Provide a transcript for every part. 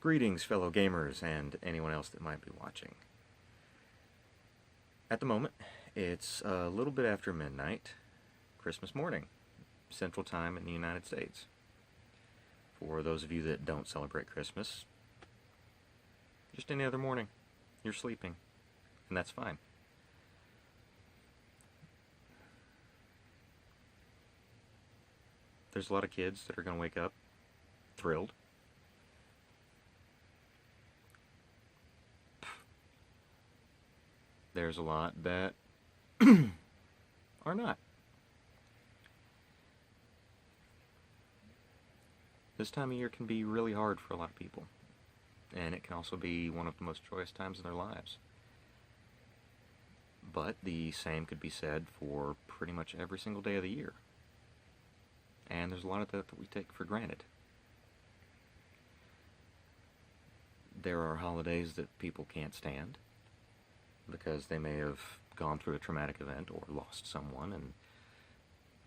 Greetings, fellow gamers, and anyone else that might be watching. At the moment, it's a little bit after midnight, Christmas morning, Central Time in the United States. For those of you that don't celebrate Christmas, just any other morning, you're sleeping, and that's fine. There's a lot of kids that are going to wake up thrilled. There's a lot that are not. This time of year can be really hard for a lot of people, and it can also be one of the most joyous times in their lives. But the same could be said for pretty much every single day of the year. And there's a lot of that we take for granted. There are holidays that people can't stand because they may have gone through a traumatic event or lost someone, and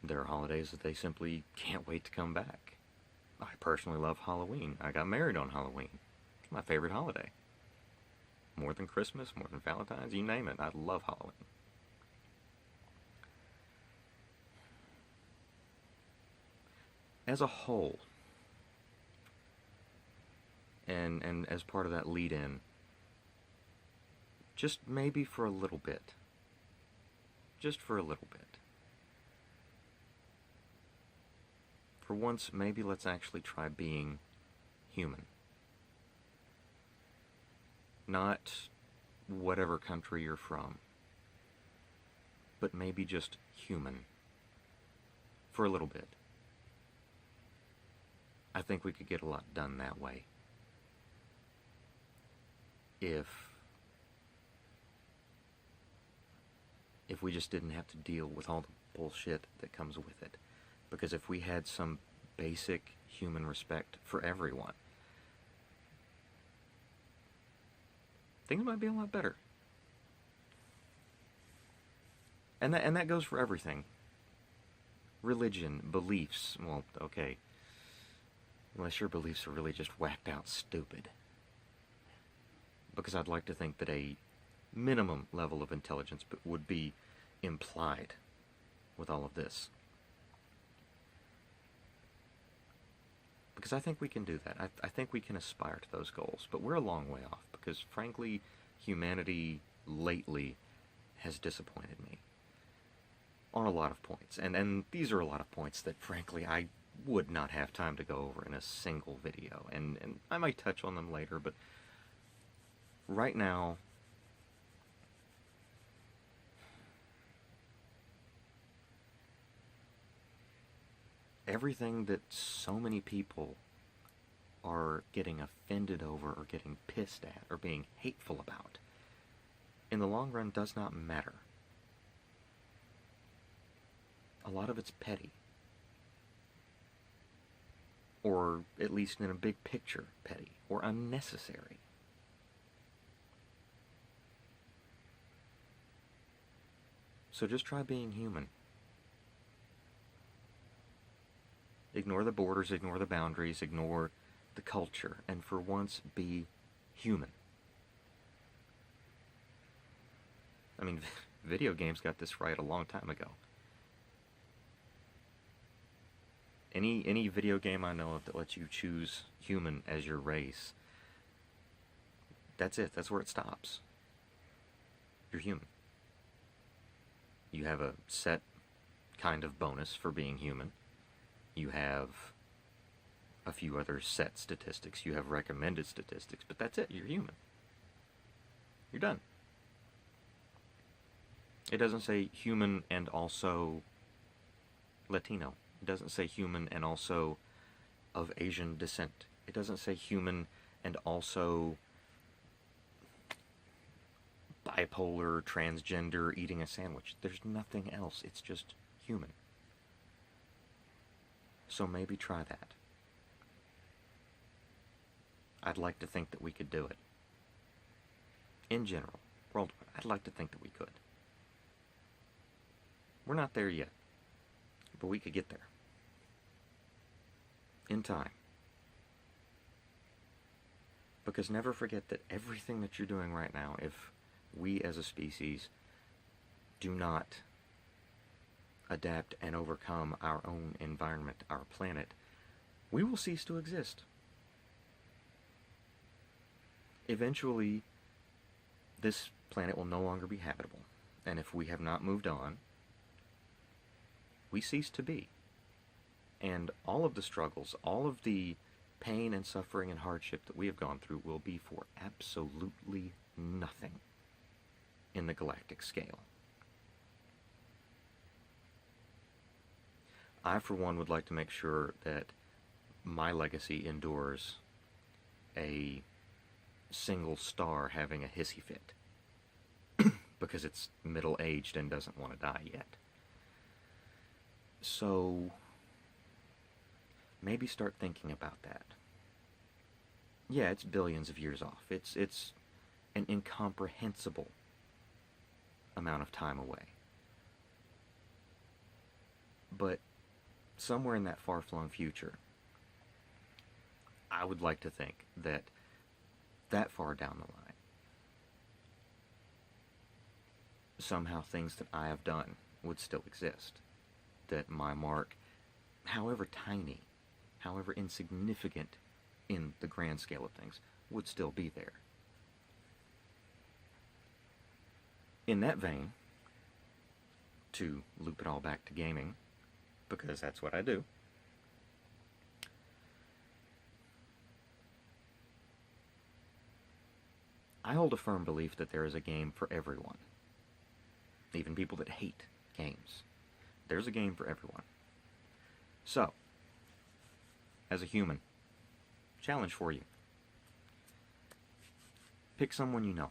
there are holidays that they simply can't wait to come back. I personally love Halloween. I got married on Halloween. It's my favorite holiday. More than Christmas, more than Valentine's, you name it. I love Halloween. As a whole, and as part of that lead-in, just maybe for a little bit. Just for a little bit. For once, maybe let's actually try being human. Not whatever country you're from, but maybe just human. For a little bit. I think we could get a lot done that way. If we just didn't have to deal with all the bullshit that comes with it. Because if we had some basic human respect for everyone, things might be a lot better. And that goes for everything. Religion, beliefs, well, okay. Unless your beliefs are really just whacked out stupid. Because I'd like to think that a minimum level of intelligence would be implied with all of this. Because I think we can do that. I think we can aspire to those goals. But we're a long way off. Because, frankly, humanity lately has disappointed me. On a lot of points. And these are a lot of points that, frankly, I would not have time to go over in a single video. And I might touch on them later, but right now, everything that so many people are getting offended over or getting pissed at or being hateful about, in the long run does not matter. A lot of it's petty. Or at least in a big picture, petty or unnecessary. So just try being human. Ignore the borders, ignore the boundaries, ignore the culture, and for once be human. I mean, video games got this right a long time ago. Any video game I know of that lets you choose human as your race, that's it. That's where it stops. You're human. You have a set kind of bonus for being human. You have a few other set statistics. You have recommended statistics, but that's it. You're human. You're done. It doesn't say human and also Latino. It doesn't say human and also of Asian descent. It doesn't say human and also bipolar, transgender, eating a sandwich. There's nothing else. It's just human. So maybe try that. I'd like to think that we could do it. In general, worldwide, I'd like to think that we could. We're not there yet, but we could get there. In time. Because never forget that everything that you're doing right now, if we as a species do not adapt and overcome our own environment, our planet, we will cease to exist. Eventually, this planet will no longer be habitable. And if we have not moved on, we cease to be. And all of the struggles, all of the pain and suffering and hardship that we have gone through will be for absolutely nothing in the galactic scale. I, for one, would like to make sure that my legacy endures a single star having a hissy fit because it's middle-aged and doesn't want to die yet. So maybe start thinking about that. Yeah, it's billions of years off. It's an incomprehensible amount of time away. But somewhere in that far-flung future, I would like to think that far down the line, somehow things that I have done would still exist. That my mark, however tiny, however insignificant in the grand scale of things, would still be there. In that vein, to loop it all back to gaming, because that's what I do, I hold a firm belief that there is a game for everyone. Even people that hate games. There's a game for everyone. So, as a human, challenge for you. Pick someone you know.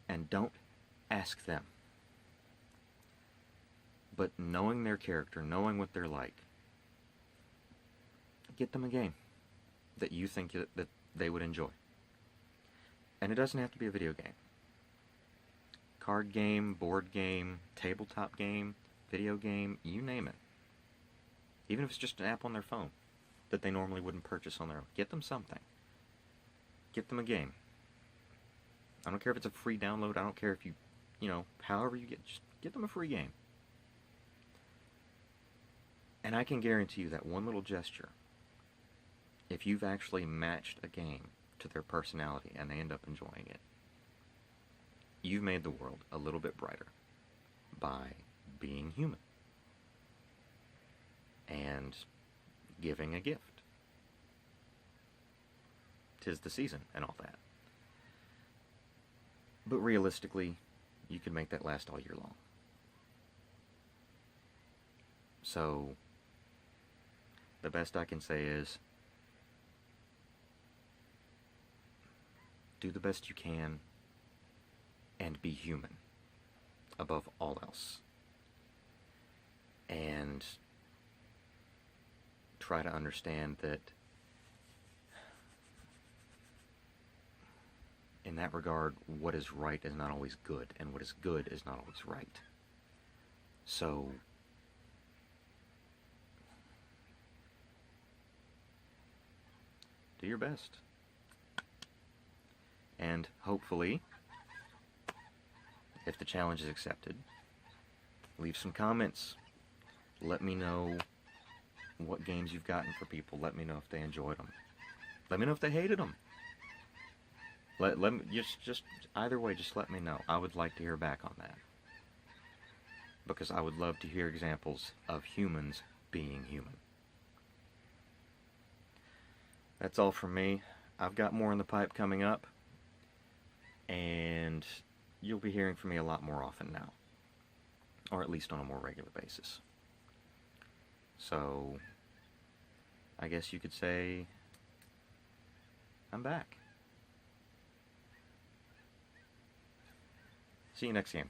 And don't ask them. But knowing their character, knowing what they're like, get them a game that you think that they would enjoy. And it doesn't have to be a video game. Card game, board game, tabletop game, video game, you name it. Even if it's just an app on their phone that they normally wouldn't purchase on their own. Get them something. Get them a game. I don't care if it's a free download. I don't care if you however you just get them a free game. And I can guarantee you that one little gesture, if you've actually matched a game to their personality and they end up enjoying it, you've made the world a little bit brighter by being human and giving a gift. 'Tis the season and all that. But realistically, you can make that last all year long. So, the best I can say is, do the best you can and be human above all else. And try to understand that in that regard, what is right is not always good, and what is good is not always right. So, do your best. And hopefully, if the challenge is accepted, leave some comments. Let me know what games you've gotten for people. Let me know if they enjoyed them. Let me know if they hated them. Let me just either way, just let me know. I would like to hear back on that, because I would love to hear examples of humans being human. That's all from me. I've got more in the pipe coming up, and you'll be hearing from me a lot more often now, or at least on a more regular basis. So, I guess you could say I'm back. See you next game.